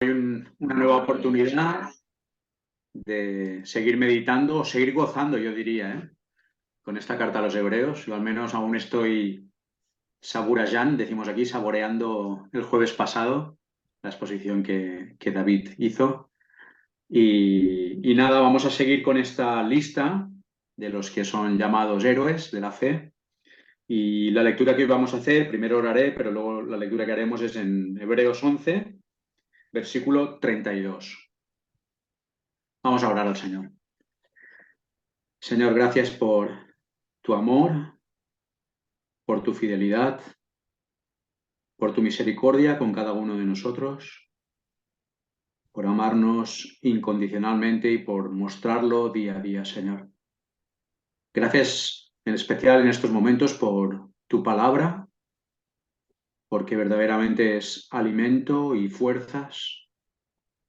Una nueva oportunidad de seguir meditando o seguir gozando, yo diría, con esta carta a los hebreos. Yo al menos aún estoy saboreando, decimos aquí, saboreando el jueves pasado la exposición que David hizo. Y nada, vamos a seguir con esta lista de los que son llamados héroes de la fe. Y la lectura que hoy vamos a hacer, primero oraré, pero luego la lectura que haremos es en Hebreos 11, versículo 32. Vamos a orar al Señor. Señor, gracias por tu amor, por tu fidelidad, por tu misericordia con cada uno de nosotros, por amarnos incondicionalmente y por mostrarlo día a día, Señor. Gracias en especial en estos momentos por tu palabra, porque verdaderamente es alimento y fuerzas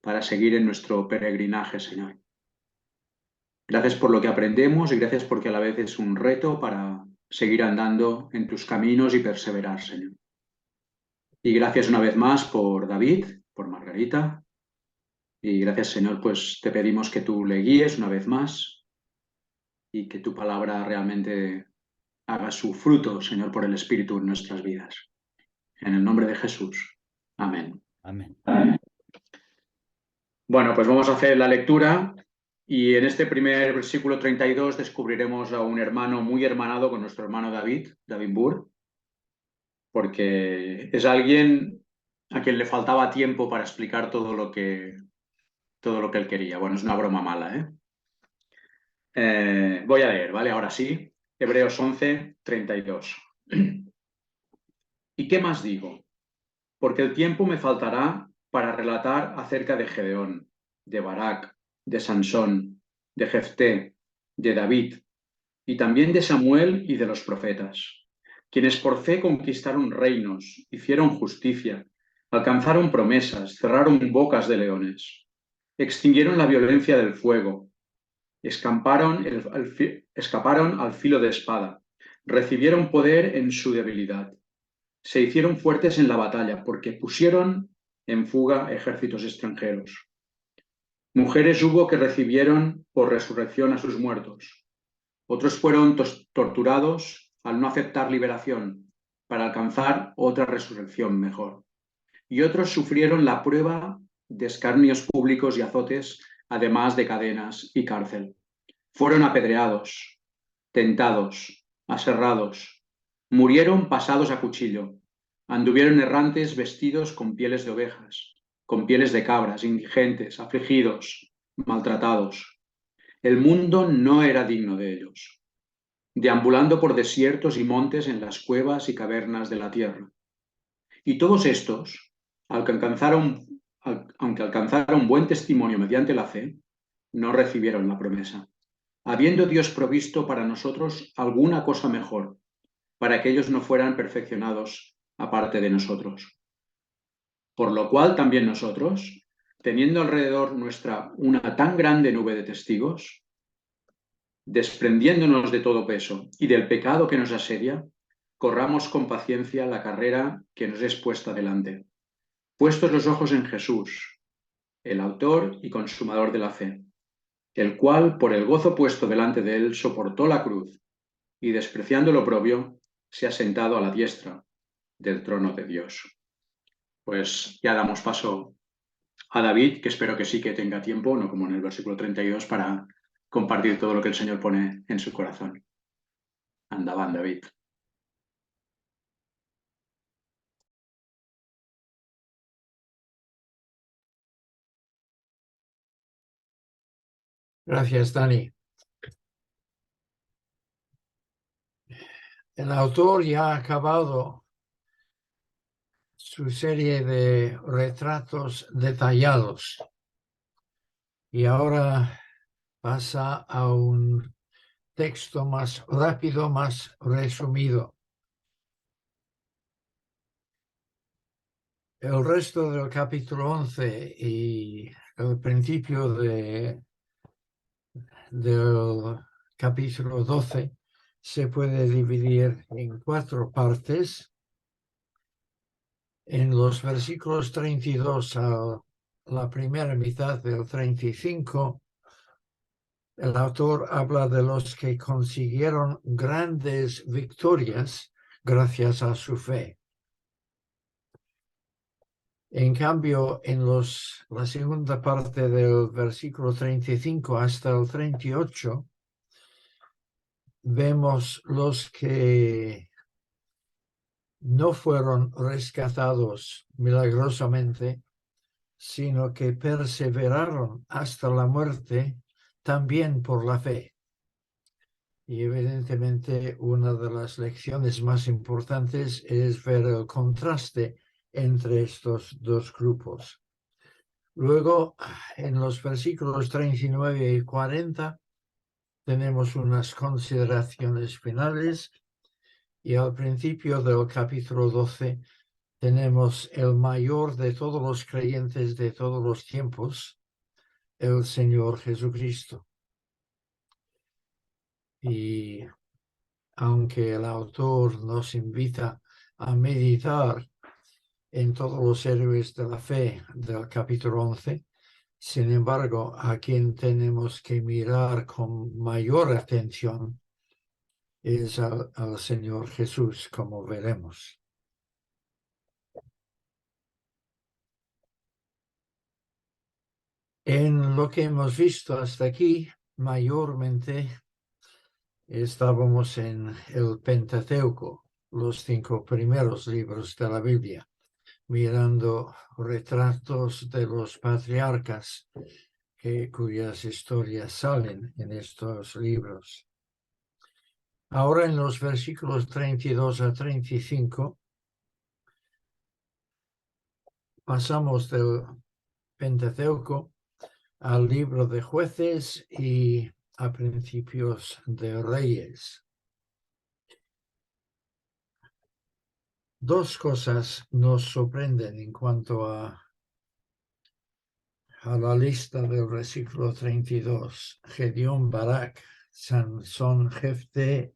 para seguir en nuestro peregrinaje, Señor. Gracias por lo que aprendemos y gracias porque a la vez es un reto para seguir andando en tus caminos y perseverar, Señor. Y gracias una vez más por David, por Margarita. Y gracias, Señor, pues te pedimos que tú le guíes una vez más y que tu palabra realmente haga su fruto, Señor, por el Espíritu en nuestras vidas. En el nombre de Jesús. Amén. Amén. Bueno, pues vamos a hacer la lectura y en este primer versículo 32 descubriremos a un hermano muy hermanado con nuestro hermano David, David Burr, porque es alguien a quien le faltaba tiempo para explicar todo lo que él quería. Bueno, es una broma mala, ¿eh? Voy a leer, ¿vale? Ahora sí, Hebreos 11, 32. ¿Y qué más digo? Porque el tiempo me faltará para relatar acerca de Gedeón, de Barak, de Sansón, de Jefté, de David, y también de Samuel y de los profetas, quienes por fe conquistaron reinos, hicieron justicia, alcanzaron promesas, cerraron bocas de leones, extinguieron la violencia del fuego, escaparon al filo de espada, recibieron poder en su debilidad, se hicieron fuertes en la batalla porque pusieron en fuga ejércitos extranjeros. Mujeres hubo que recibieron por resurrección a sus muertos. Otros fueron torturados al no aceptar liberación para alcanzar otra resurrección mejor. Y otros sufrieron la prueba de escarnios públicos y azotes, además de cadenas y cárcel. Fueron apedreados, tentados, aserrados, murieron pasados a cuchillo, anduvieron errantes vestidos con pieles de ovejas, con pieles de cabras, indigentes, afligidos, maltratados. El mundo no era digno de ellos, deambulando por desiertos y montes en las cuevas y cavernas de la tierra. Y todos estos, aunque alcanzaron buen testimonio mediante la fe, no recibieron la promesa, habiendo Dios provisto para nosotros alguna cosa mejor, para que ellos no fueran perfeccionados aparte de nosotros. Por lo cual también nosotros, teniendo alrededor nuestra una tan grande nube de testigos, desprendiéndonos de todo peso y del pecado que nos asedia, corramos con paciencia la carrera que nos es puesta delante, puestos los ojos en Jesús, el autor y consumador de la fe, el cual, por el gozo puesto delante de él, soportó la cruz y, despreciando lo oprobio, se ha sentado a la diestra del trono de Dios. Pues ya damos paso a David, que espero que sí que tenga tiempo, no como en el versículo 32, para compartir todo lo que el Señor pone en su corazón. Anda, van, David. Gracias, Dani. El autor ya ha acabado su serie de retratos detallados y ahora pasa a un texto más rápido, más resumido. El resto del capítulo 11 y el principio del capítulo 12 se puede dividir en 4 partes. En los versículos 32 al la primera mitad del 35, el autor habla de los que consiguieron grandes victorias gracias a su fe. En cambio, en la segunda parte del versículo 35 hasta el 38, vemos los que no fueron rescatados milagrosamente, sino que perseveraron hasta la muerte también por la fe. Y evidentemente una de las lecciones más importantes es ver el contraste entre estos dos grupos. Luego, en los versículos 39 y 40, tenemos unas consideraciones finales y al principio del capítulo 12 tenemos el mayor de todos los creyentes de todos los tiempos, el Señor Jesucristo. Y aunque el autor nos invita a meditar en todos los héroes de la fe del capítulo 11, sin embargo, a quien tenemos que mirar con mayor atención es al Señor Jesús, como veremos. En lo que hemos visto hasta aquí, mayormente estábamos en el Pentateuco, los 5 primeros libros de la Biblia, mirando retratos de los patriarcas cuyas historias salen en estos libros. Ahora en los versículos 32 a 35 pasamos del Pentateuco al libro de Jueces y a principios de Reyes. Dos cosas nos sorprenden en cuanto a la lista del versículo 32. Gedeón, Barak, Sansón, Jefté,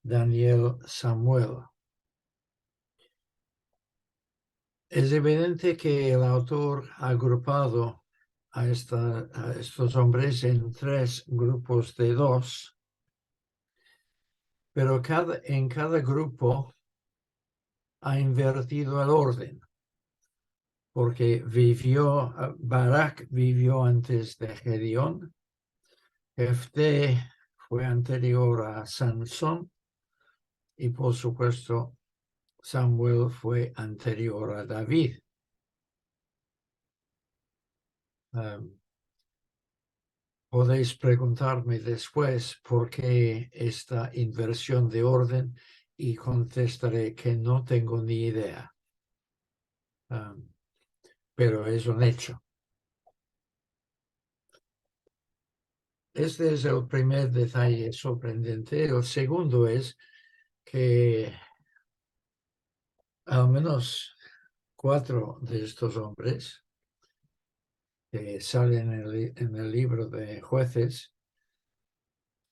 Daniel, Samuel. Es evidente que el autor ha agrupado a estos hombres en 3 grupos de 2, pero en cada grupo ha invertido el orden, porque Barak vivió antes de Gedeón, Jefté fue anterior a Sansón y por supuesto Samuel fue anterior a David. Podéis preguntarme después por qué esta inversión de orden y contestaré que no tengo ni idea. Pero es un hecho. Este es el primer detalle sorprendente. El segundo es que al menos 4 de estos hombres que salen en el libro de Jueces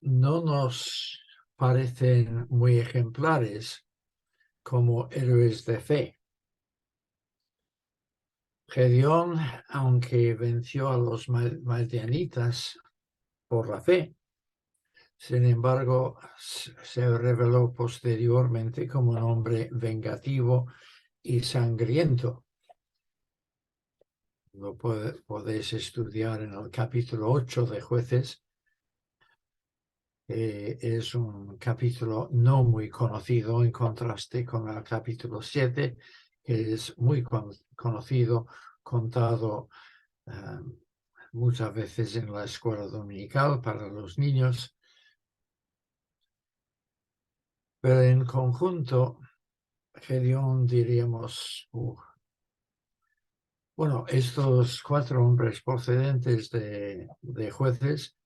no nos parecen muy ejemplares como héroes de fe. Gedeón, aunque venció a los madianitas por la fe, sin embargo, se reveló posteriormente como un hombre vengativo y sangriento. Lo podéis estudiar en el capítulo 8 de Jueces. Es un capítulo no muy conocido en contraste con el capítulo 7, que es muy conocido, contado muchas veces en la escuela dominical para los niños. Pero en conjunto, Gedeón diríamos, bueno, estos 4 hombres procedentes de Jueces,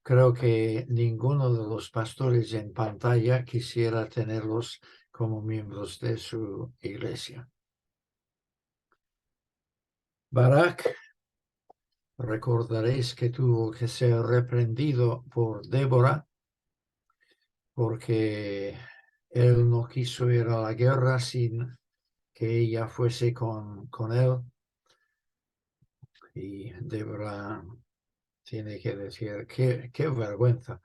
creo que ninguno de los pastores en pantalla quisiera tenerlos como miembros de su iglesia. Barak, recordaréis que tuvo que ser reprendido por Débora porque él no quiso ir a la guerra sin que ella fuese con él. Y Débora tiene que decir, qué vergüenza,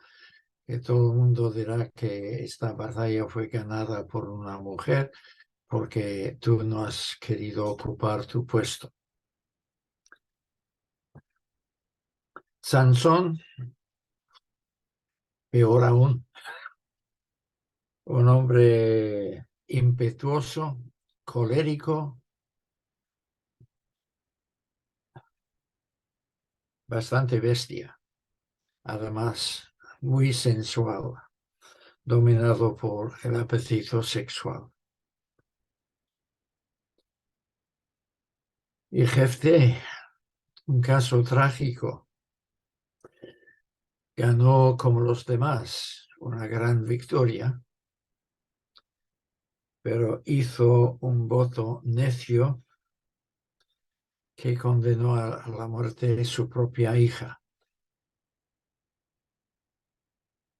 que todo el mundo dirá que esta batalla fue ganada por una mujer porque tú no has querido ocupar tu puesto. Sansón, peor aún, un hombre impetuoso, colérico, bastante bestia, además muy sensual, dominado por el apetito sexual. Y Jefté, un caso trágico, ganó como los demás una gran victoria, pero hizo un voto necio que condenó a la muerte de su propia hija.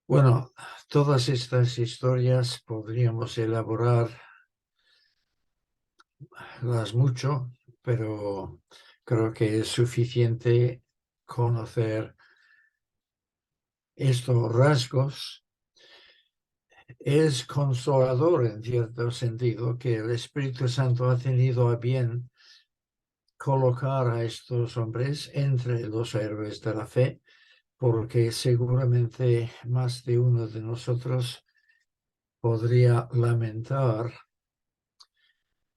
Bueno, todas estas historias podríamos elaborarlas mucho, pero creo que es suficiente conocer estos rasgos. Es consolador en cierto sentido que el Espíritu Santo ha tenido a bien colocar a estos hombres entre los héroes de la fe, porque seguramente más de uno de nosotros podría lamentar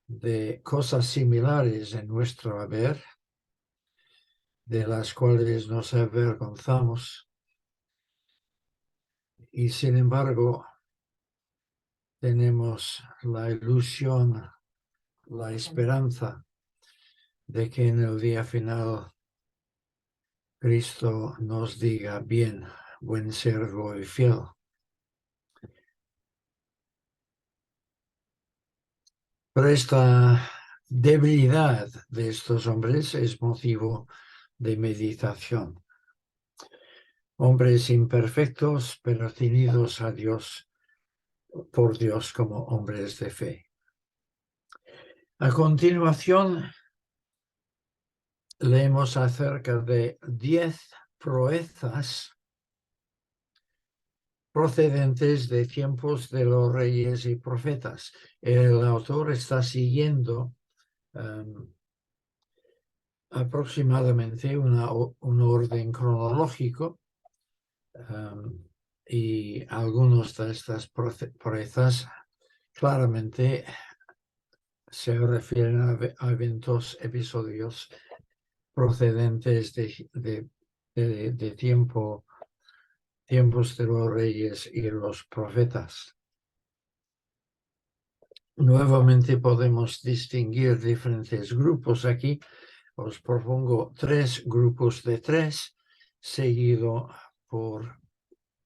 de cosas similares en nuestro haber, de las cuales nos avergonzamos, y sin embargo tenemos la ilusión, la esperanza de que en el día final Cristo nos diga: bien, buen siervo y fiel. Pero esta debilidad de estos hombres es motivo de meditación. Hombres imperfectos, pero tenidos a Dios, por Dios, como hombres de fe. A continuación, leemos acerca de 10 proezas procedentes de tiempos de los reyes y profetas. El autor está siguiendo aproximadamente un orden cronológico, y algunos de estas proezas claramente se refieren a eventos, episodios procedentes de tiempos de los reyes y los profetas. Nuevamente podemos distinguir diferentes grupos aquí. Os propongo 3 grupos de 3, seguido por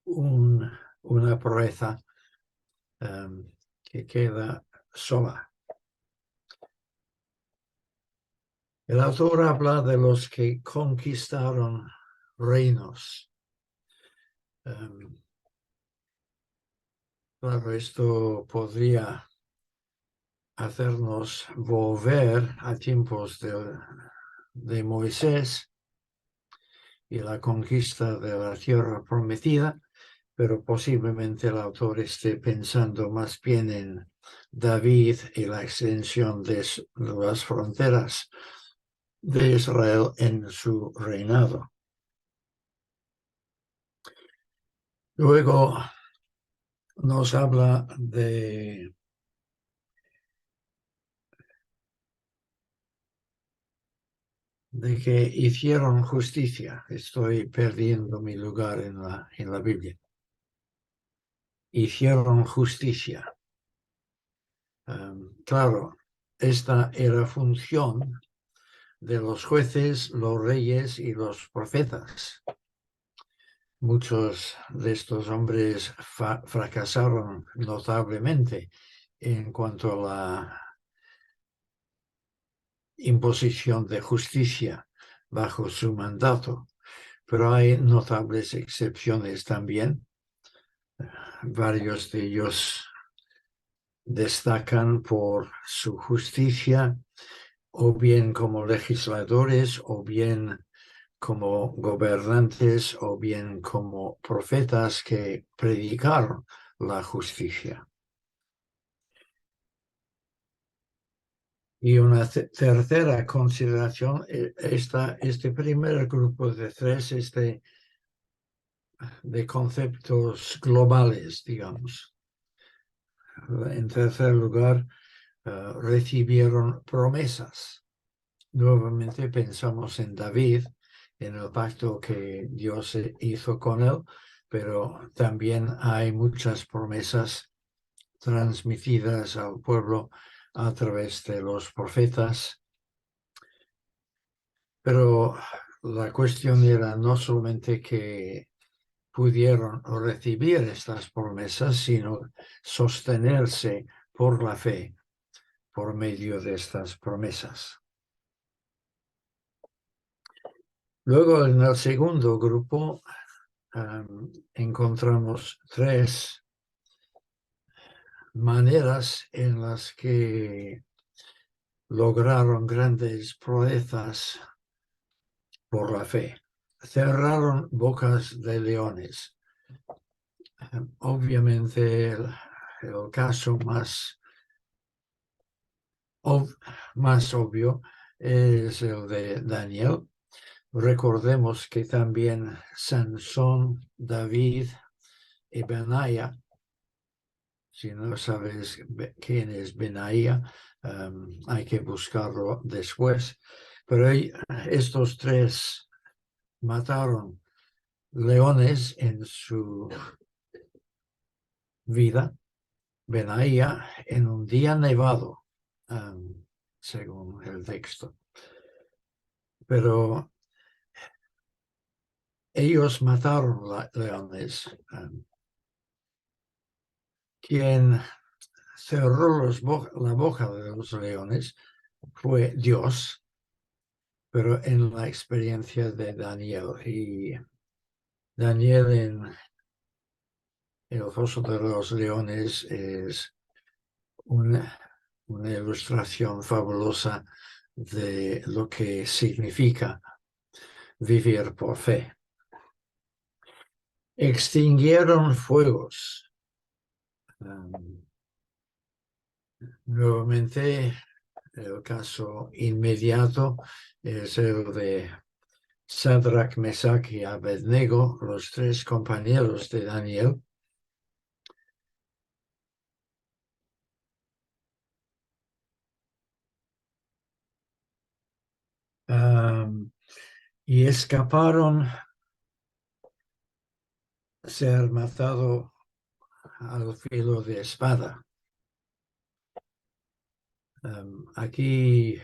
una proeza que queda sola. El autor habla de los que conquistaron reinos. Claro, esto podría hacernos volver a tiempos de Moisés y la conquista de la tierra prometida, pero posiblemente el autor esté pensando más bien en David y la extensión de las fronteras de Israel en su reinado. Luego nos habla de que hicieron justicia. Estoy perdiendo mi lugar en la Biblia. Hicieron justicia. Claro, esta era función de los jueces, los reyes y los profetas. Muchos de estos hombres fracasaron notablemente en cuanto a la imposición de justicia bajo su mandato, pero hay notables excepciones también. Varios de ellos destacan por su justicia o bien como legisladores, o bien como gobernantes, o bien como profetas que predicaron la justicia. Y una tercera consideración, este primer grupo de tres, de conceptos globales, digamos. En tercer lugar, recibieron promesas. Nuevamente pensamos en David, en el pacto que Dios hizo con él, pero también hay muchas promesas transmitidas al pueblo a través de los profetas. Pero la cuestión era no solamente que pudieron recibir estas promesas, sino sostenerse por la fe por medio de estas promesas. Luego, en el segundo grupo, encontramos tres maneras en las que lograron grandes proezas por la fe. Cerraron bocas de leones. Obviamente, el caso más obvio es el de Daniel. Recordemos que también Sansón, David y Benaía, si no sabes quién es Benaía, hay que buscarlo después. Pero estos tres mataron leones en su vida. Benaía en un día nevado, según el texto. Pero ellos mataron leones. Quien cerró la boca de los leones fue Dios, pero en la experiencia de Daniel. Y Daniel en el foso de los leones es una ilustración fabulosa de lo que significa vivir por fe. Extinguieron fuegos. Nuevamente, el caso inmediato es el de Sadrach, Mesach y Abednego, los tres compañeros de Daniel. Y escaparon ser matado al filo de espada. Aquí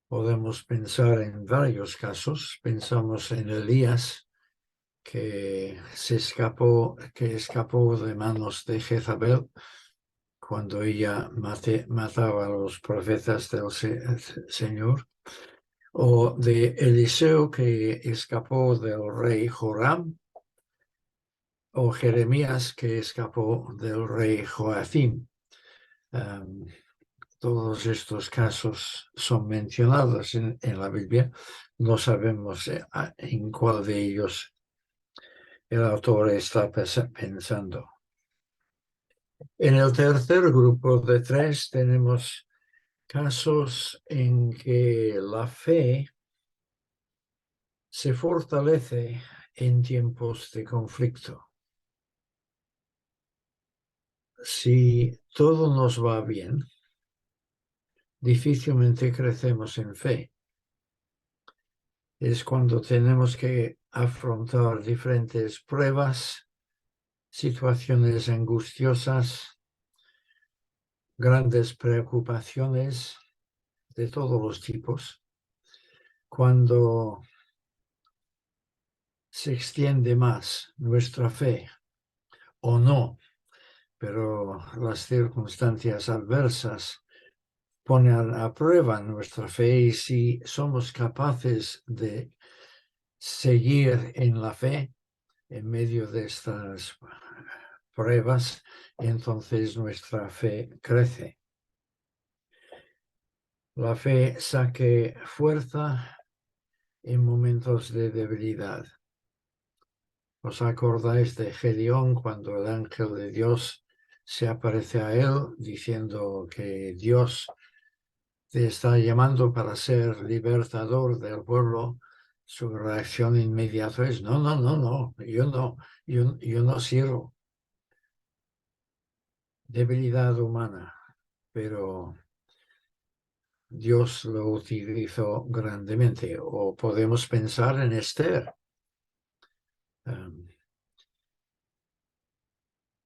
podemos pensar en varios casos. Pensamos en Elías, que escapó de manos de Jezabel cuando ella mataba a los profetas del Señor, o de Eliseo, que escapó del rey Joram, o Jeremías, que escapó del rey Joacim. Todos estos casos son mencionados en la Biblia. No sabemos en cuál de ellos el autor está pensando. En el tercer grupo de tres tenemos casos en que la fe se fortalece en tiempos de conflicto. Si todo nos va bien, difícilmente crecemos en fe. Es cuando tenemos que afrontar diferentes pruebas, situaciones angustiosas, grandes preocupaciones de todos los tipos, cuando se extiende más nuestra fe o no, pero las circunstancias adversas ponen a prueba nuestra fe, y si somos capaces de seguir en la fe en medio de estas pruebas, entonces nuestra fe crece. la fe saque fuerza en momentos de debilidad. ¿Os acordáis de Gedeón cuando el ángel de Dios se aparece a él diciendo que Dios te está llamando para ser libertador del pueblo? Su reacción inmediata es, no, no, no, no, yo no sirvo. Debilidad humana, pero Dios lo utilizó grandemente. O podemos pensar en Esther.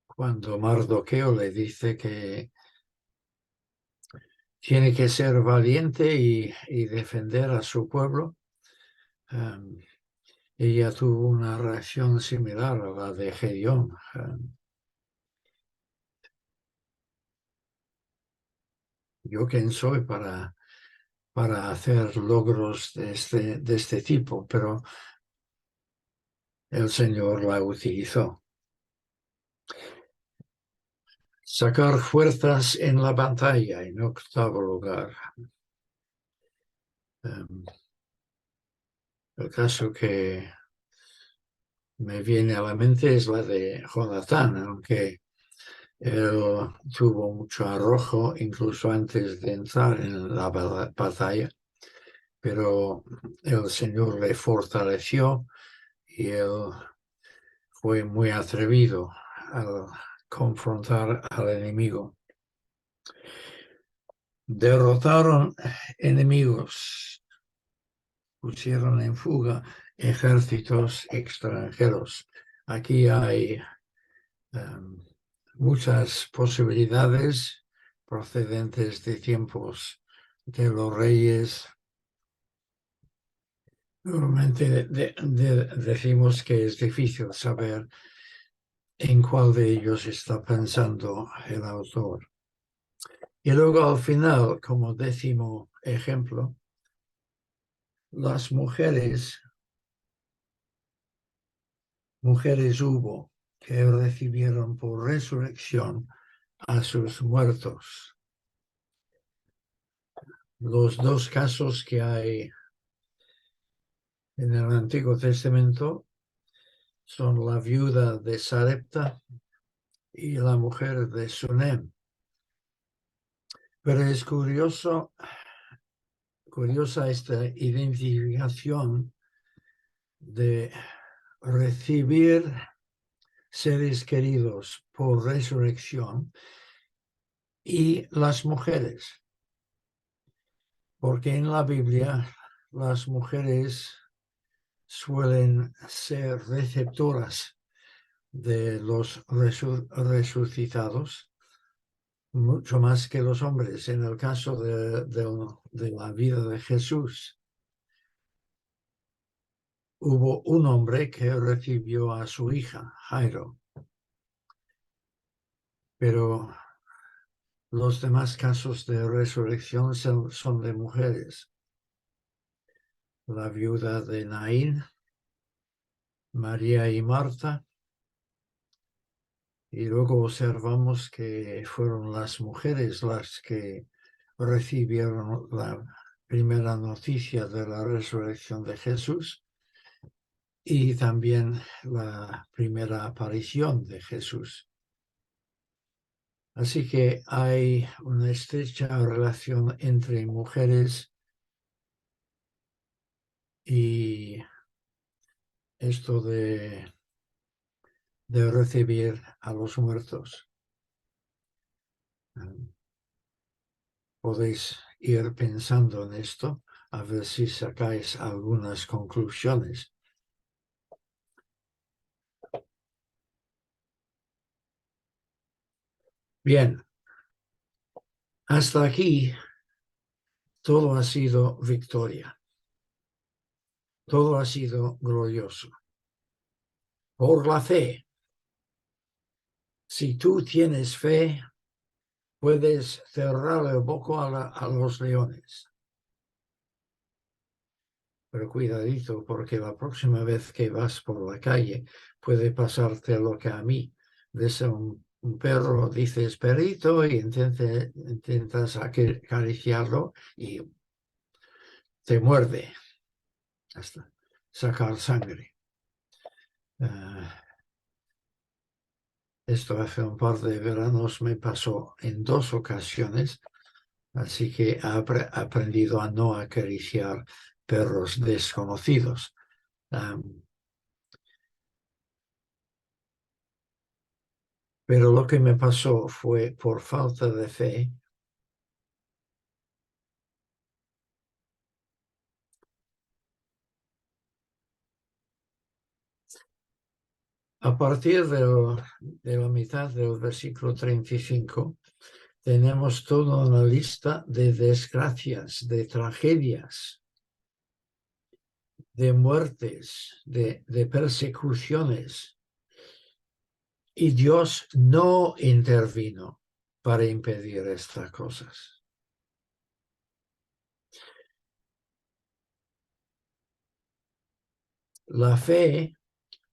Cuando Mardoqueo le dice que tiene que ser valiente y defender a su pueblo, ella tuvo una reacción similar a la de Gedeón. ¿Yo quién soy para hacer logros de este tipo? Pero el Señor la utilizó. Sacar fuerzas en la pantalla, en octavo lugar. El caso que me viene a la mente es la de Jonatán, aunque él tuvo mucho arrojo incluso antes de entrar en la batalla, pero el Señor le fortaleció y él fue muy atrevido al confrontar al enemigo. Derrotaron enemigos, pusieron en fuga ejércitos extranjeros. Aquí hay muchas posibilidades procedentes de tiempos de los reyes. Normalmente decimos que es difícil saber en cuál de ellos está pensando el autor. Y luego al final, como décimo ejemplo, las mujeres hubo que recibieron por resurrección a sus muertos. Los dos casos que hay en el Antiguo Testamento son la viuda de Sarepta y la mujer de Sunem. Pero es curiosa esta identificación de recibir seres queridos por resurrección y las mujeres, porque en la Biblia las mujeres suelen ser receptoras de los resucitados mucho más que los hombres. En el caso de la vida de Jesús, hubo un hombre que recibió a su hija, Jairo, pero los demás casos de resurrección son de mujeres. La viuda de Naín, María y Marta, y luego observamos que fueron las mujeres las que recibieron la primera noticia de la resurrección de Jesús y también la primera aparición de Jesús. Así que hay una estrecha relación entre mujeres y esto de recibir a los muertos. Podéis ir pensando en esto, a ver si sacáis algunas conclusiones. Bien, hasta aquí todo ha sido victoria. Todo ha sido glorioso. Por la fe. Si tú tienes fe, puedes cerrar el boco a los leones. Pero cuidadito, porque la próxima vez que vas por la calle puede pasarte lo que a mí. Ves a un un perro dices perrito y intentas acariciarlo y te muerde hasta sacar sangre. Esto hace un par de veranos me pasó en 2 ocasiones, así que he aprendido a no acariciar perros desconocidos. Pero lo que me pasó fue por falta de fe. A partir de la mitad del versículo 35, tenemos toda una lista de desgracias, de tragedias, de muertes, de persecuciones. Y Dios no intervino para impedir estas cosas. La fe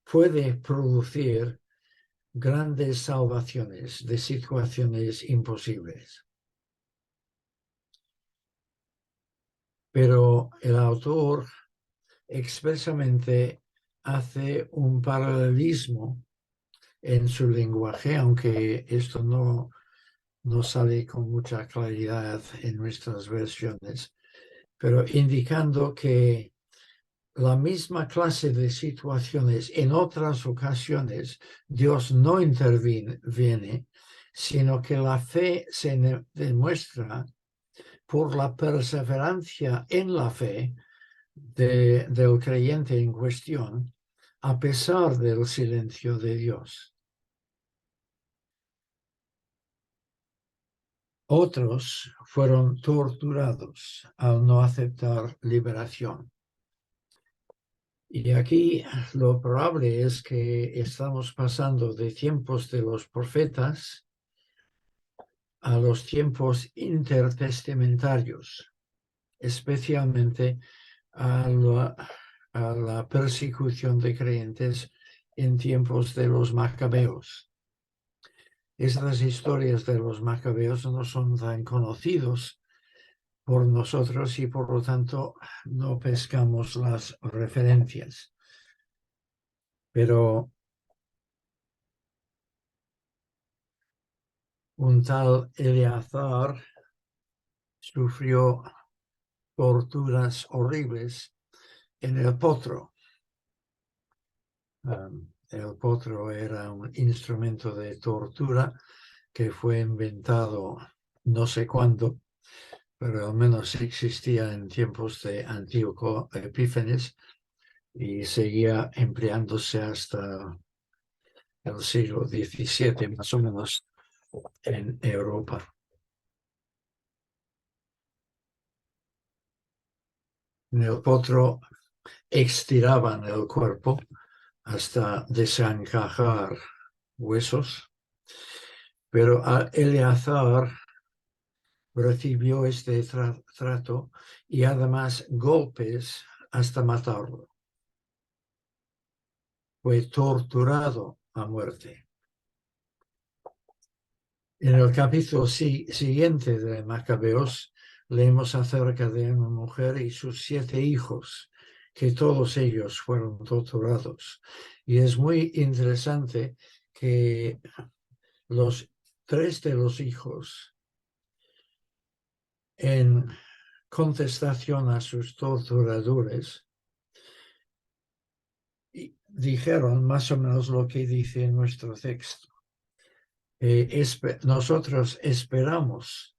puede producir grandes salvaciones de situaciones imposibles. Pero el autor expresamente hace un paralelismo en su lenguaje, aunque esto no sale con mucha claridad en nuestras versiones, pero indicando que la misma clase de situaciones en otras ocasiones Dios no interviene, sino que la fe se demuestra por la perseverancia en la fe del creyente en cuestión, a pesar del silencio de Dios. Otros fueron torturados al no aceptar liberación. Y aquí lo probable es que estamos pasando de tiempos de los profetas a los tiempos intertestamentarios, especialmente a la persecución de creyentes en tiempos de los macabeos. Estas historias de los macabeos no son tan conocidos por nosotros y por lo tanto no pescamos las referencias. Pero un tal Eleazar sufrió torturas horribles en el potro. El potro era un instrumento de tortura que fue inventado no sé cuándo, pero al menos existía en tiempos de Antíoco Epífanes y seguía empleándose hasta el siglo XVII, más o menos, en Europa. En el potro estiraban el cuerpo hasta desencajar huesos, pero Eleazar recibió este trato y además golpes hasta matarlo. Fue torturado a muerte. En el capítulo siguiente de Macabeos leemos acerca de una mujer y sus 7 hijos, que todos ellos fueron torturados. Y es muy interesante que los 3 de los hijos, en contestación a sus torturadores, dijeron más o menos lo que dice en nuestro texto. Nosotros esperamos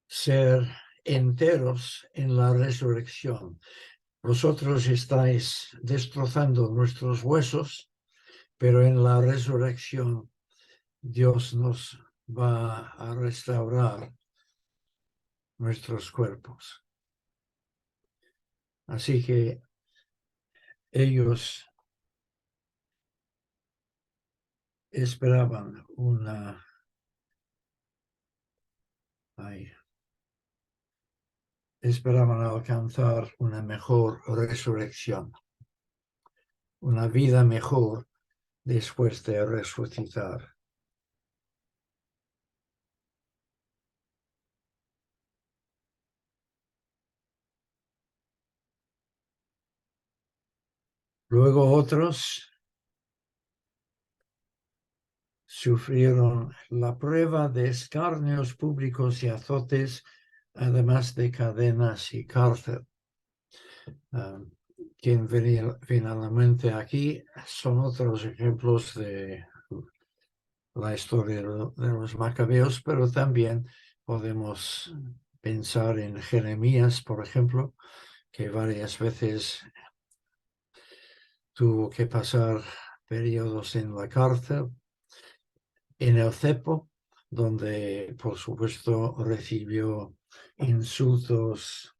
ser enteros en la resurrección. Vosotros estáis destrozando nuestros huesos, pero en la resurrección Dios nos va a restaurar nuestros cuerpos. Así que ellos esperaban esperaban alcanzar una mejor resurrección, una vida mejor después de resucitar. Luego otros sufrieron la prueba de escarnios públicos y azotes, además de cadenas y cárcel. Quien finalmente aquí son otros ejemplos de la historia de los macabeos, pero también podemos pensar en Jeremías, por ejemplo, que varias veces tuvo que pasar periodos en la cárcel, en el cepo, donde por supuesto recibió insultos,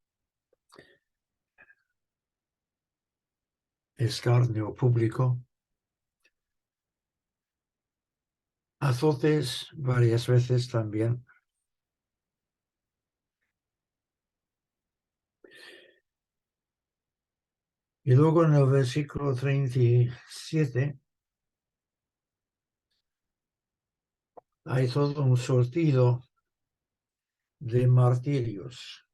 escarnio público, azotes varias veces también. Y luego en el versículo 37 hay todo un sortido de martirios.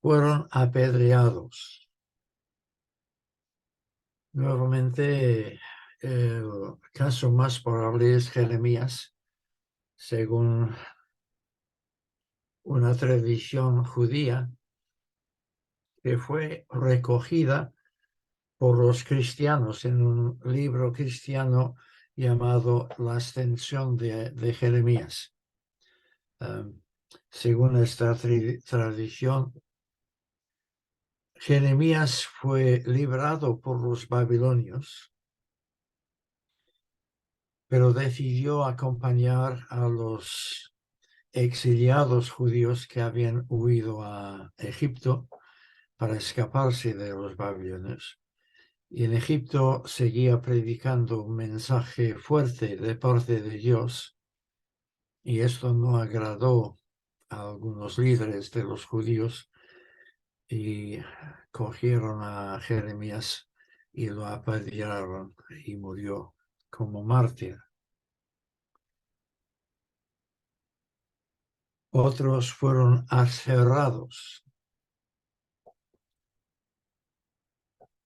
Fueron apedreados. Nuevamente, el caso más probable es Jeremías, según una tradición judía que fue recogida por los cristianos en un libro cristiano llamado La Ascensión de Jeremías. Según esta tradición, Jeremías fue librado por los babilonios, pero decidió acompañar a los exiliados judíos que habían huido a Egipto para escaparse de los babilonios. Y en Egipto seguía predicando un mensaje fuerte de parte de Dios, y esto no agradó a algunos líderes de los judíos y cogieron a Jeremías y lo apedrearon y murió como mártir. Otros fueron aserrados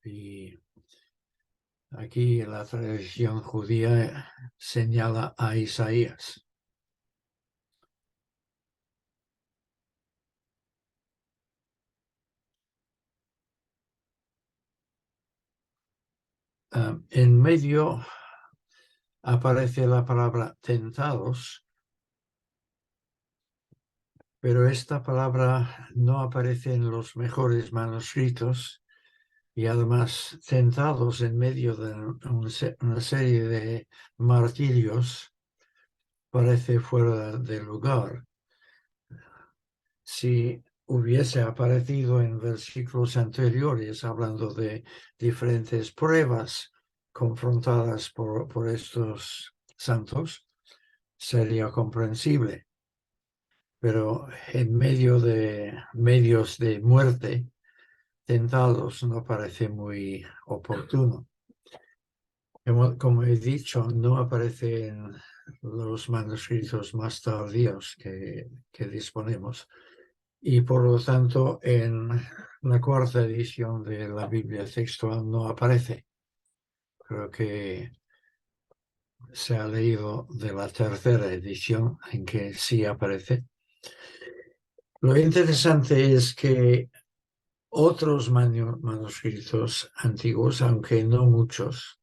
y aquí la tradición judía señala a Isaías. En medio aparece la palabra tentados, pero esta palabra no aparece en los mejores manuscritos y además tentados en medio de una serie de martirios parece fuera de lugar. Si hubiese aparecido en versículos anteriores hablando de diferentes pruebas confrontadas por estos santos, sería comprensible. Pero en medio de medios de muerte, tentados, no parece muy oportuno. Como he dicho, no aparece en los manuscritos más tardíos que disponemos. Y por lo tanto, en la cuarta edición de la Biblia textual no aparece. Creo que se ha leído de la tercera edición en que sí aparece. Lo interesante es que otros manuscritos antiguos, aunque no muchos,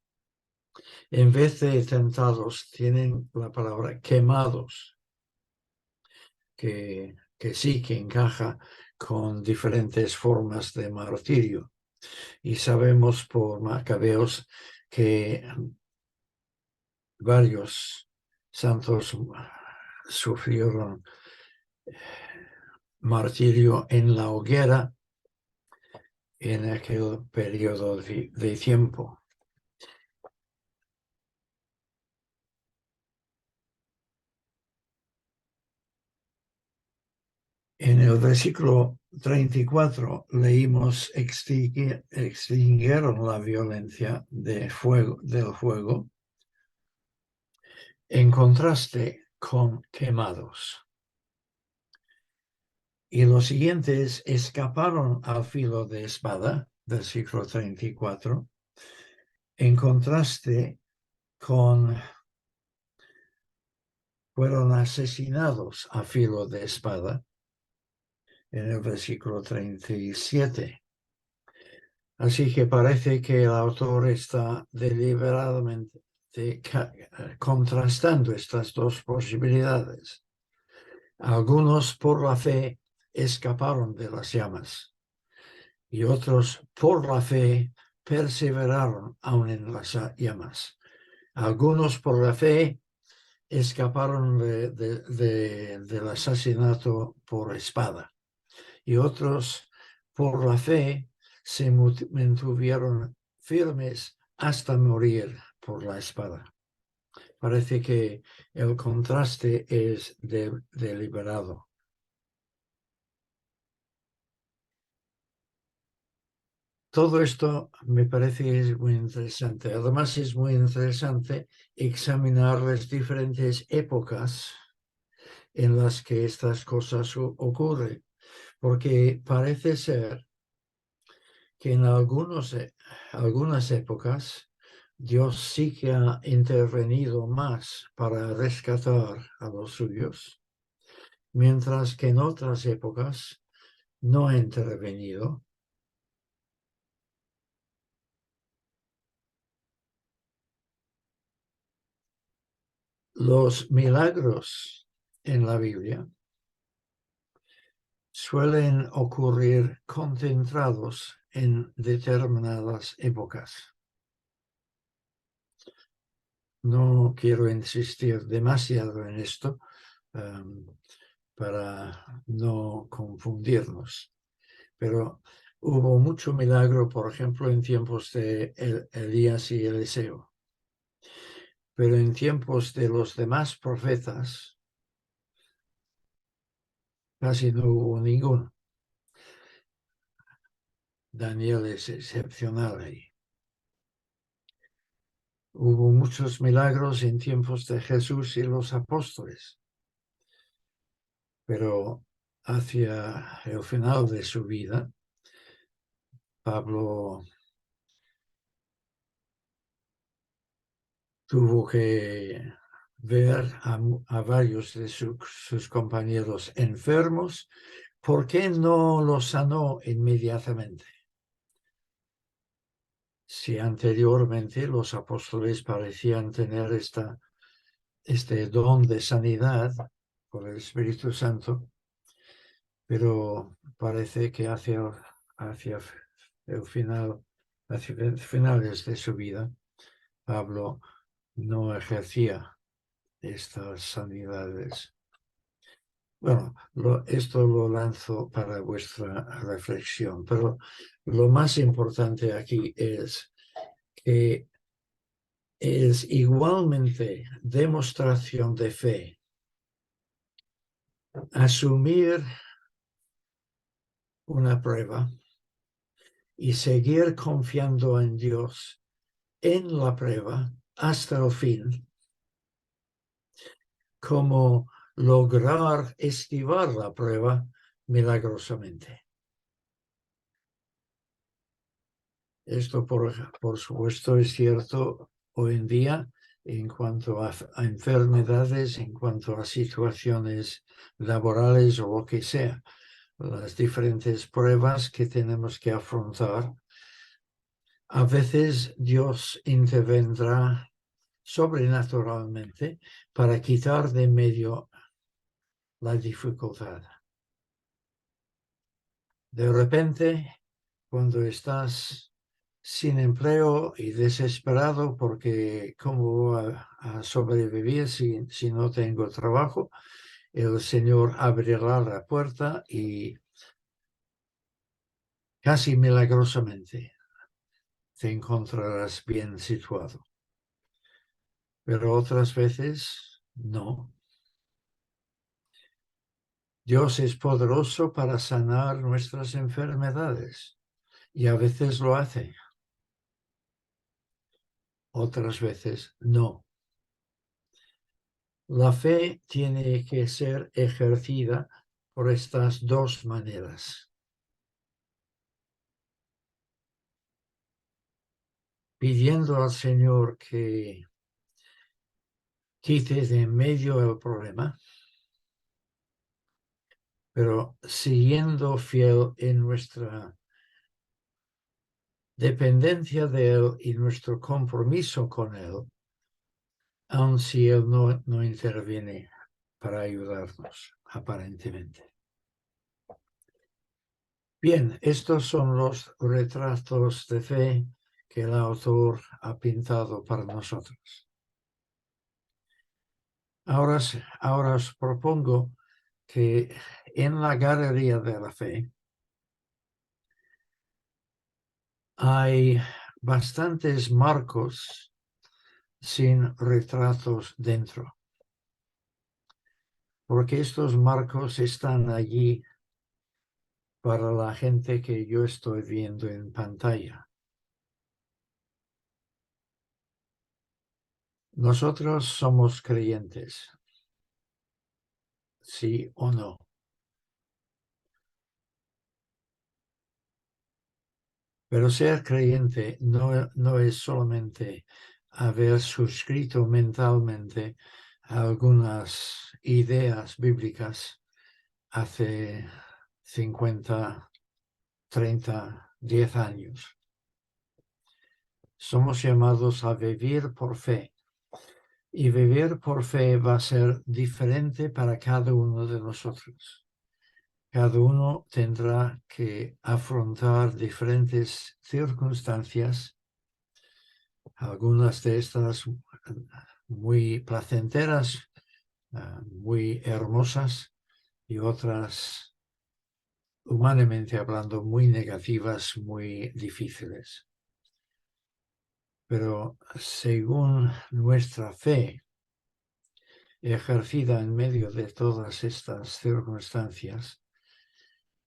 en vez de tentados, tienen la palabra quemados, que sí que encaja con diferentes formas de martirio. Y sabemos por Macabeos que varios santos sufrieron martirio en la hoguera en aquel periodo de tiempo. En el versículo 34 leímos extinguieron la violencia del fuego, en contraste con quemados. Y los siguientes escaparon al filo de espada, versículo 34, en contraste con fueron asesinados a filo de espada, en el versículo 37. Así que parece que el autor está deliberadamente contrastando estas dos posibilidades. Algunos por la fe escaparon de las llamas y otros por la fe perseveraron aún en las llamas. Algunos por la fe escaparon del asesinato por espada y otros por la fe se mantuvieron firmes hasta morir por la espada. Parece que el contraste es deliberado. Todo esto me parece que es muy interesante. Además, es muy interesante examinar las diferentes épocas en las que estas cosas ocurren, porque parece ser que en algunas épocas Dios sí que ha intervenido más para rescatar a los suyos, mientras que en otras épocas no ha intervenido. Los milagros en la Biblia suelen ocurrir concentrados en determinadas épocas. No quiero insistir demasiado en esto para no confundirnos, pero hubo mucho milagro, por ejemplo, en tiempos de Elías y Eliseo, pero en tiempos de los demás profetas casi no hubo ninguno. Daniel es excepcional ahí. Hubo muchos milagros en tiempos de Jesús y los apóstoles, pero hacia el final de su vida, Pablo tuvo que ver a varios de sus compañeros enfermos. ¿Por qué no los sanó inmediatamente? Si anteriormente los apóstoles parecían tener este don de sanidad por el Espíritu Santo, pero parece que hacia el final, hacia finales de su vida, Pablo no ejercía estas sanidades. Bueno, esto lo lanzo para vuestra reflexión, pero lo más importante aquí es que es igualmente demostración de fe asumir una prueba y seguir confiando en Dios en la prueba hasta el fin, como lograr esquivar la prueba milagrosamente. Esto, por supuesto, es cierto hoy en día en cuanto a enfermedades, en cuanto a situaciones laborales o lo que sea, las diferentes pruebas que tenemos que afrontar. A veces Dios intervendrá sobrenaturalmente para quitar de medio la dificultad. De repente, cuando estás sin empleo y desesperado porque cómo voy a sobrevivir si no tengo trabajo, el Señor abrirá la puerta y casi milagrosamente te encontrarás bien situado. Pero otras veces no. Dios es poderoso para sanar nuestras enfermedades y a veces lo hace, otras veces no. La fe tiene que ser ejercida por estas dos maneras. Pidiendo al Señor que quite de en medio el problema, pero siguiendo fiel en nuestra dependencia de Él y nuestro compromiso con Él, aun si Él no interviene para ayudarnos, aparentemente. Bien, estos son los retratos de fe que el autor ha pintado para nosotros. Ahora os propongo que en la galería de la fe hay bastantes marcos sin retratos dentro, porque estos marcos están allí para la gente que yo estoy viendo en pantalla. Nosotros somos creyentes, sí o no. Pero ser creyente no es solamente haber suscrito mentalmente algunas ideas bíblicas hace 50, 30, 10 años. Somos llamados a vivir por fe. Y vivir por fe va a ser diferente para cada uno de nosotros. Cada uno tendrá que afrontar diferentes circunstancias, algunas de estas muy placenteras, muy hermosas, y otras, humanamente hablando, muy negativas, muy difíciles. Pero según nuestra fe, ejercida en medio de todas estas circunstancias,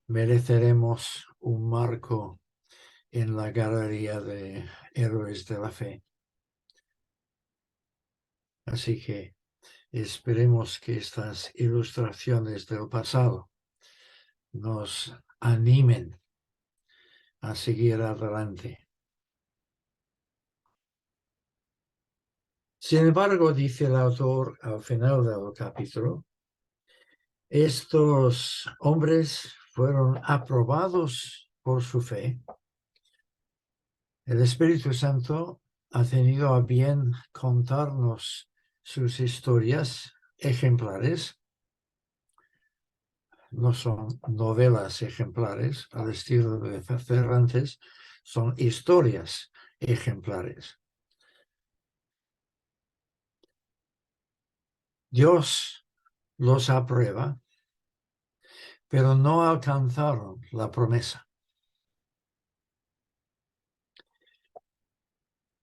mereceremos un marco en la galería de héroes de la fe. Así que esperemos que estas ilustraciones del pasado nos animen a seguir adelante. Sin embargo, dice el autor al final del capítulo, estos hombres fueron aprobados por su fe. El Espíritu Santo ha tenido a bien contarnos sus historias ejemplares. No son novelas ejemplares al estilo de Cervantes, son historias ejemplares. Dios los aprueba, pero no alcanzaron la promesa.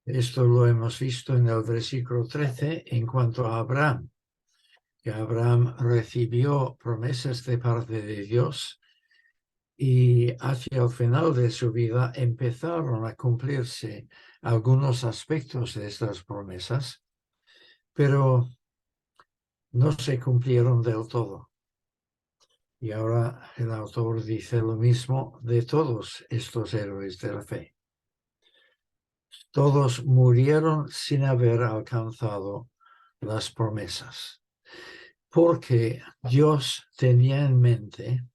Esto lo hemos visto en el versículo 13 en cuanto a Abraham, que Abraham recibió promesas de parte de Dios y hacia el final de su vida empezaron a cumplirse algunos aspectos de estas promesas, pero no se cumplieron del todo. Y ahora el autor dice lo mismo de todos estos héroes de la fe. Todos murieron sin haber alcanzado las promesas, porque Dios tenía en mente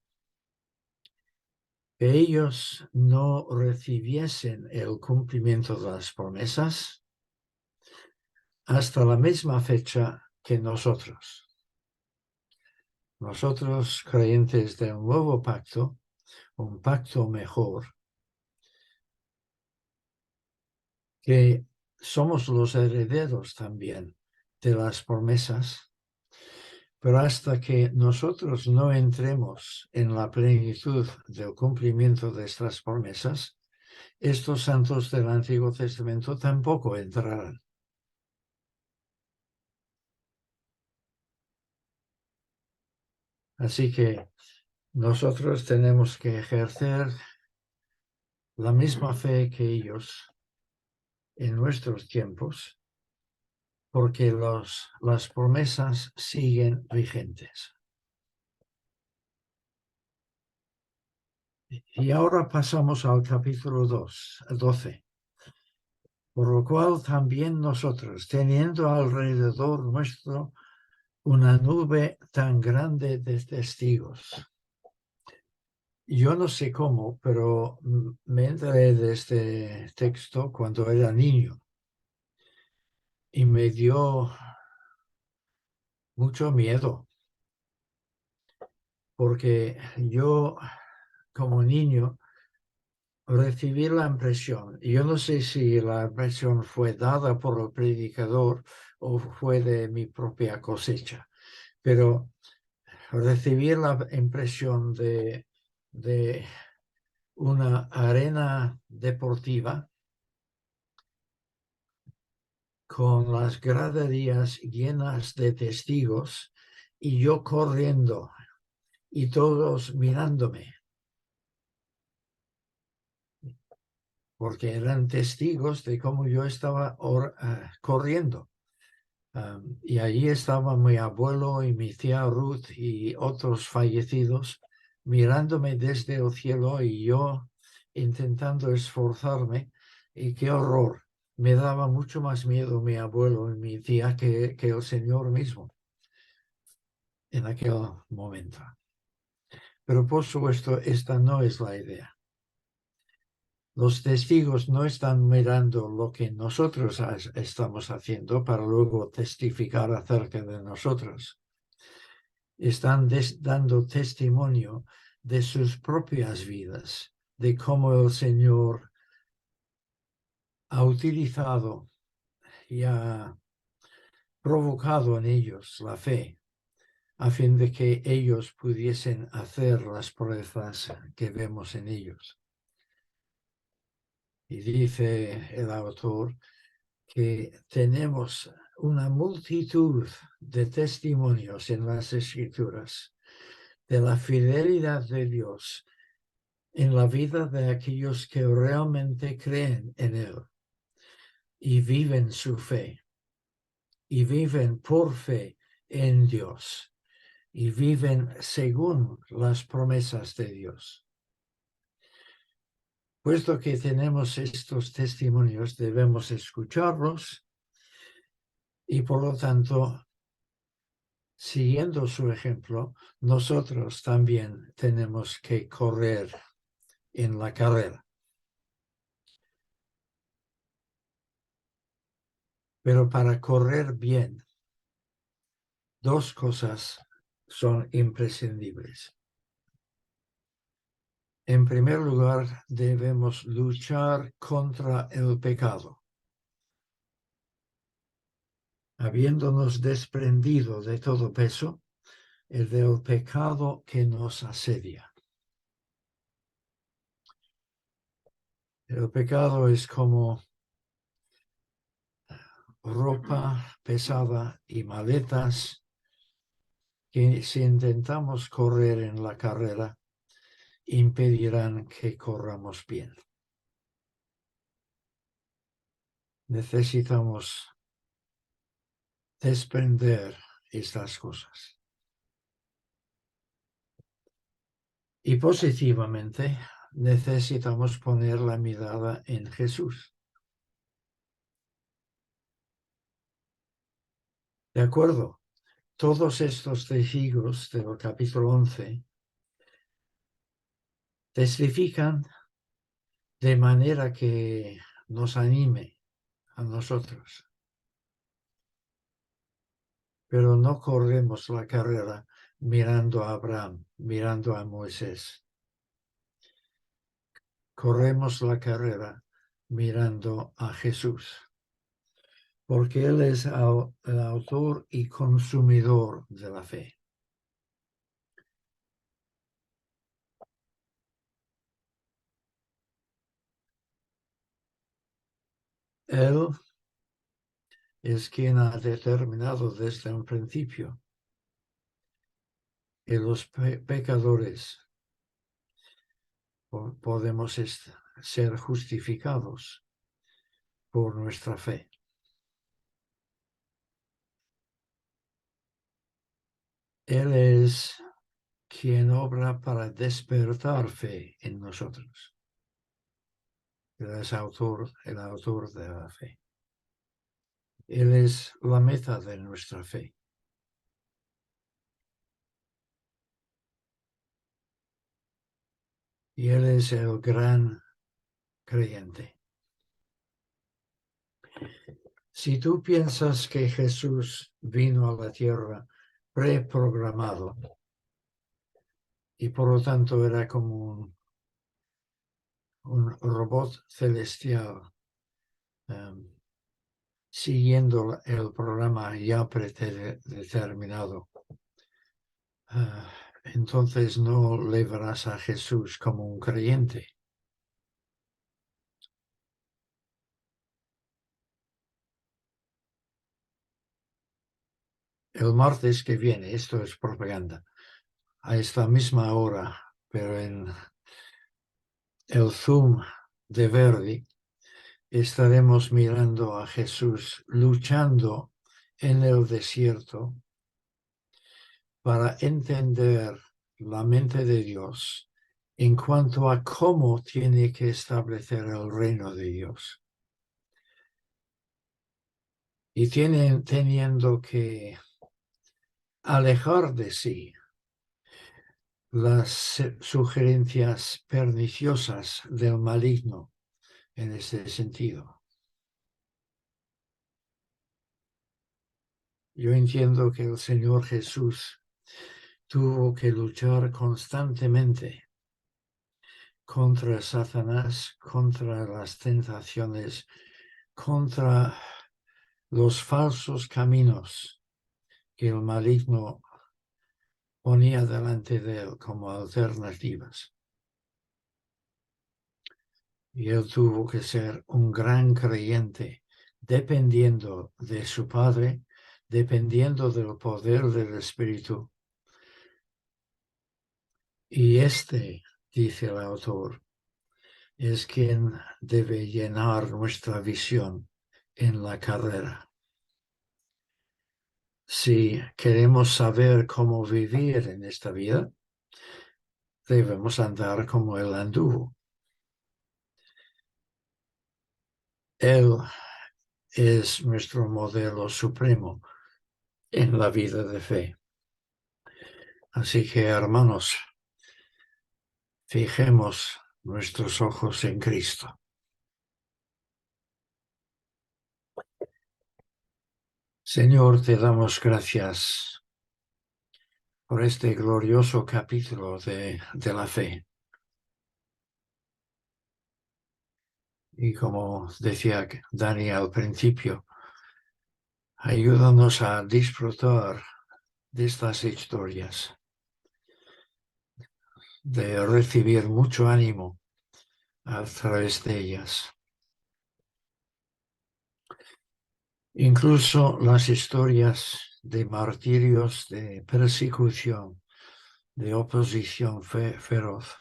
que ellos no recibiesen el cumplimiento de las promesas hasta la misma fecha que nosotros. Nosotros, creyentes del nuevo pacto, un pacto mejor, que somos los herederos también de las promesas, pero hasta que nosotros no entremos en la plenitud del cumplimiento de estas promesas, estos santos del Antiguo Testamento tampoco entrarán. Así que nosotros tenemos que ejercer la misma fe que ellos en nuestros tiempos, porque las promesas siguen vigentes. Y ahora pasamos al capítulo 12. Por lo cual también nosotros, teniendo alrededor nuestro una nube tan grande de testigos. Yo no sé cómo, pero me enteré de este texto cuando era niño y me dio mucho miedo, porque yo como niño recibí la impresión, y yo no sé si la impresión fue dada por el predicador o fue de mi propia cosecha, pero recibí la impresión de una arena deportiva con las graderías llenas de testigos y yo corriendo y todos mirándome, porque eran testigos de cómo yo estaba corriendo. Y allí estaba mi abuelo y mi tía Ruth y otros fallecidos mirándome desde el cielo y yo intentando esforzarme. Y qué horror. Me daba mucho más miedo mi abuelo y mi tía que el Señor mismo en aquel momento. Pero por supuesto, esta no es la idea. Los testigos no están mirando lo que nosotros estamos haciendo para luego testificar acerca de nosotros. Están dando testimonio de sus propias vidas, de cómo el Señor ha utilizado y ha provocado en ellos la fe, a fin de que ellos pudiesen hacer las proezas que vemos en ellos. Y dice el autor que tenemos una multitud de testimonios en las Escrituras de la fidelidad de Dios en la vida de aquellos que realmente creen en Él y viven su fe y viven por fe en Dios y viven según las promesas de Dios. Puesto que tenemos estos testimonios, debemos escucharlos y por lo tanto, siguiendo su ejemplo, nosotros también tenemos que correr en la carrera. Pero para correr bien, dos cosas son imprescindibles. En primer lugar, debemos luchar contra el pecado, habiéndonos desprendido de todo peso, el del pecado que nos asedia. El pecado es como ropa pesada y maletas que si intentamos correr en la carrera, impedirán que corramos bien. Necesitamos desprender estas cosas. Y positivamente necesitamos poner la mirada en Jesús. De acuerdo, todos estos testigos del capítulo 11 testifican de manera que nos anime a nosotros. Pero no corremos la carrera mirando a Abraham, mirando a Moisés. Corremos la carrera mirando a Jesús, porque Él es el autor y consumidor de la fe. Él es quien ha determinado desde un principio y los pecadores podemos ser justificados por nuestra fe. Él es quien obra para despertar fe en nosotros. Él es el autor de la fe. Él es la meta de nuestra fe. Y Él es el gran creyente. Si tú piensas que Jesús vino a la tierra preprogramado y por lo tanto era como un robot celestial siguiendo el programa ya predeterminado, entonces no le verás a Jesús como un creyente. El martes que viene, esto es propaganda, a esta misma hora, pero en el Zoom de Verdi, estaremos mirando a Jesús luchando en el desierto para entender la mente de Dios en cuanto a cómo tiene que establecer el reino de Dios. Y teniendo que alejar de sí las sugerencias perniciosas del maligno en ese sentido. Yo entiendo que el Señor Jesús tuvo que luchar constantemente contra Satanás, contra las tentaciones, contra los falsos caminos que el maligno ponía delante de él como alternativas. Y él tuvo que ser un gran creyente, dependiendo de su Padre, dependiendo del poder del Espíritu. Y dice el autor, es quien debe llenar nuestra visión en la carrera. Si queremos saber cómo vivir en esta vida, debemos andar como Él anduvo. Él es nuestro modelo supremo en la vida de fe. Así que, hermanos, fijemos nuestros ojos en Cristo. Señor, te damos gracias por este glorioso capítulo de la fe. Y como decía Dani al principio, ayúdanos a disfrutar de estas historias, de recibir mucho ánimo a través de ellas. Incluso las historias de martirios, de persecución, de oposición feroz.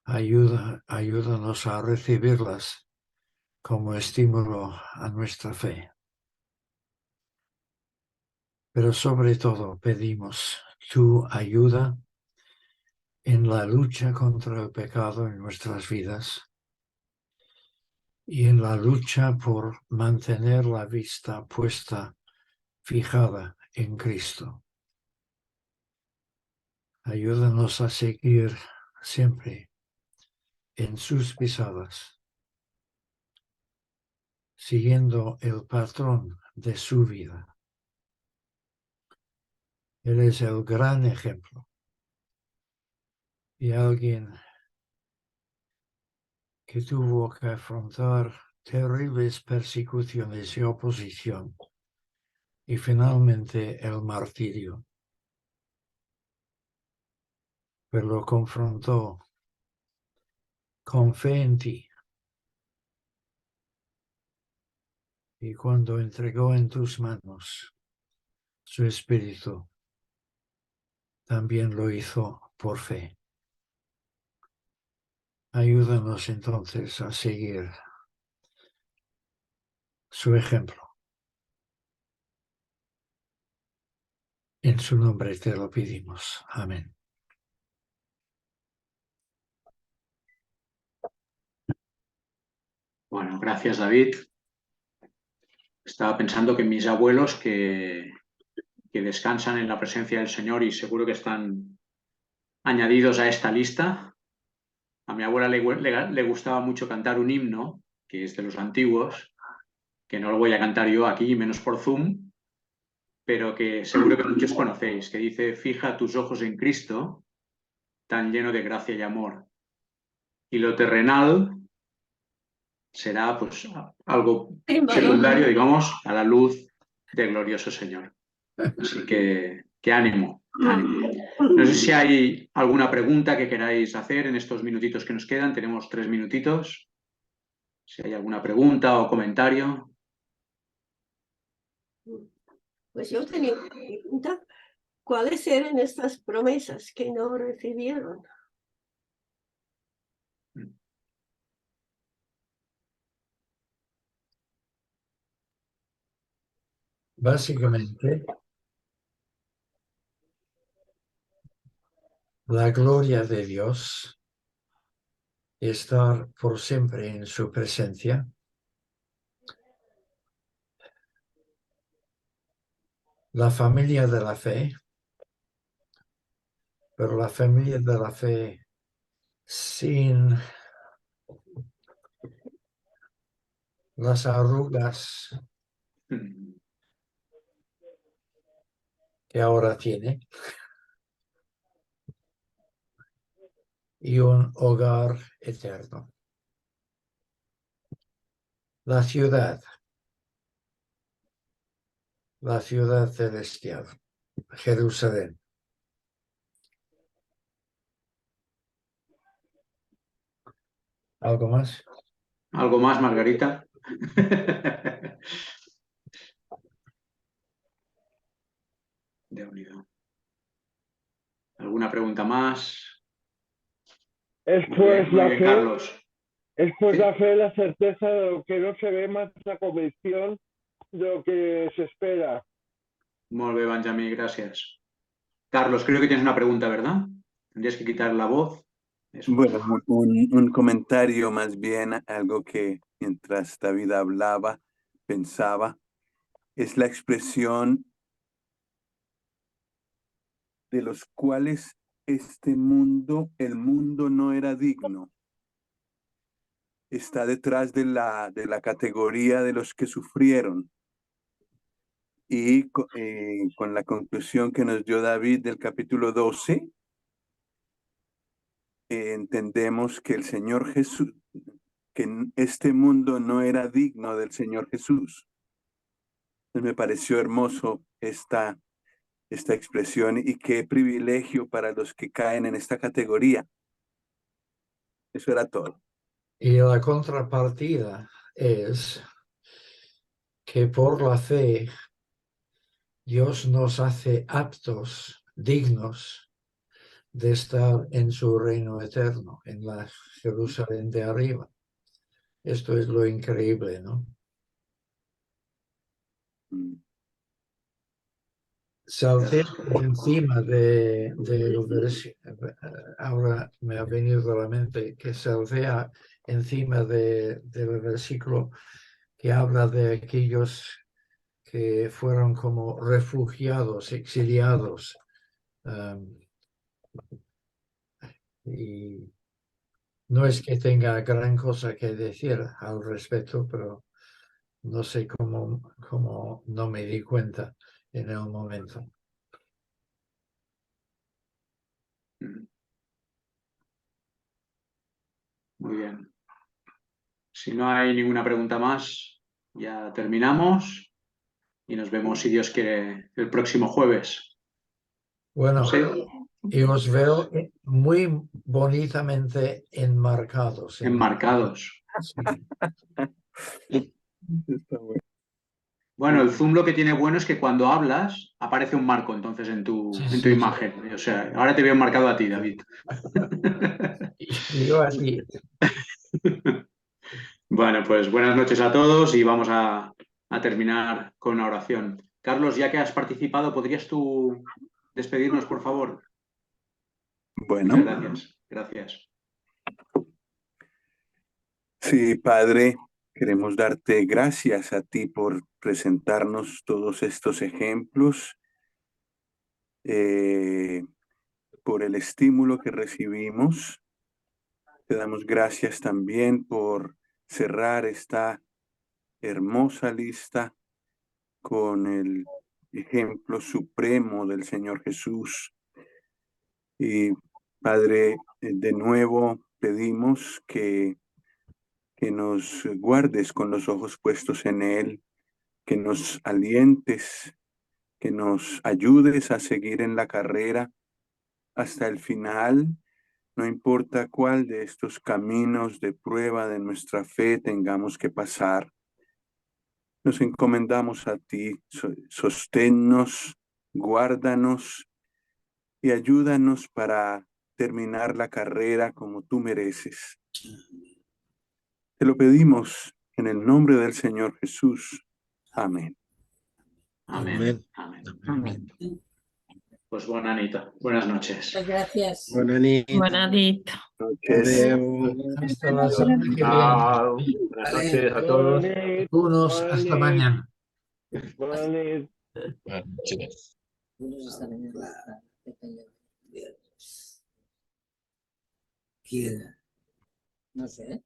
Ayúdanos a recibirlas como estímulo a nuestra fe. Pero sobre todo pedimos tu ayuda en la lucha contra el pecado en nuestras vidas y en la lucha por mantener la vista puesta, fijada en Cristo. Ayúdanos a seguir siempre en sus pisadas, siguiendo el patrón de su vida. Él es el gran ejemplo y alguien que tuvo que afrontar terribles persecuciones y oposición y finalmente el martirio. Pero lo confrontó con fe en ti. Y cuando entregó en tus manos su espíritu, también lo hizo por fe. Ayúdanos entonces a seguir su ejemplo. En su nombre te lo pedimos. Amén. Bueno, gracias, David. Estaba pensando que mis abuelos que descansan en la presencia del Señor y seguro que están añadidos a esta lista. A mi abuela le gustaba mucho cantar un himno, que es de los antiguos, que no lo voy a cantar yo aquí, menos por Zoom, pero que seguro que muchos conocéis, que dice: fija tus ojos en Cristo, tan lleno de gracia y amor. Y lo terrenal será pues algo secundario, digamos, a la luz del glorioso Señor. Así que ánimo, ánimo. No sé si hay alguna pregunta que queráis hacer en estos minutitos que nos quedan. Tenemos 3 minutitos. Si hay alguna pregunta o comentario. Pues yo tenía una pregunta. ¿Cuáles eran estas promesas que no recibieron? Básicamente, la gloria de Dios, estar por siempre en su presencia, la familia de la fe, pero la familia de la fe sin las arrugas que ahora tiene, y un hogar eterno. La ciudad celestial, Jerusalén. ¿Algo más? ¿Algo más, Margarita? Déu-n'hi-do. ¿Alguna pregunta más? Esto es Muy la bien, fe, Carlos. esto es Sí. la fe, la certeza de lo que no se ve, más la convicción de lo que se espera. Molt bé, Benjamí, gracias. Carlos, creo que tienes una pregunta, ¿verdad? Tendrías que quitar la voz. Eso. Bueno, un comentario más bien, algo que mientras David hablaba, pensaba, es la expresión de los cuales el mundo no era digno. Está detrás de la categoría de los que sufrieron. Y con la conclusión que nos dio David del capítulo 12, entendemos que el Señor Jesús, que este mundo no era digno del Señor Jesús. Entonces me pareció hermoso esta expresión y qué privilegio para los que caen en esta categoría. Eso era todo. Y la contrapartida es que por la fe Dios nos hace aptos, dignos de estar en su reino eterno, en la Jerusalén de arriba. Esto es lo increíble, ¿no? Salté encima ahora me ha venido a la mente que salté encima del versículo que habla de aquellos que fueron como refugiados, exiliados. Y no es que tenga gran cosa que decir al respecto, pero no sé cómo no me di cuenta en el momento. Muy bien. Si no hay ninguna pregunta más, ya terminamos y nos vemos, si Dios quiere, el próximo jueves. Bueno, ¿Sí? y os veo muy bonitamente enmarcados. Enmarcados. Sí. Está bueno. Bueno, el Zoom lo que tiene bueno es que cuando hablas aparece un marco entonces en tu Sí. imagen. O sea, ahora te veo marcado a ti, David. Y yo así. Bueno, pues buenas noches a todos y vamos a terminar con una oración. Carlos, ya que has participado, ¿podrías tú despedirnos, por favor? Bueno, Muchas gracias. Gracias. sí, Padre, queremos darte gracias a ti por presentarnos todos estos ejemplos, por el estímulo que recibimos. Te damos gracias también por cerrar esta hermosa lista con el ejemplo supremo del Señor Jesús. Y Padre, de nuevo pedimos que nos guardes con los ojos puestos en Él, que nos alientes, que nos ayudes a seguir en la carrera hasta el final, no importa cuál de estos caminos de prueba de nuestra fe tengamos que pasar. Nos encomendamos a ti, sosténnos, guárdanos y ayúdanos para terminar la carrera como tú mereces. Te lo pedimos en el nombre del Señor Jesús. Amén. Amén. Amén. Amén. Pues buenas noches. Muchas gracias. Bona nit. Bona nit. Noches. Adeu. Hasta la semana que viene. Chao. Buenas noches a todos. Algunos hasta mañana. Bona nit. Unos están en Quiera. No sé.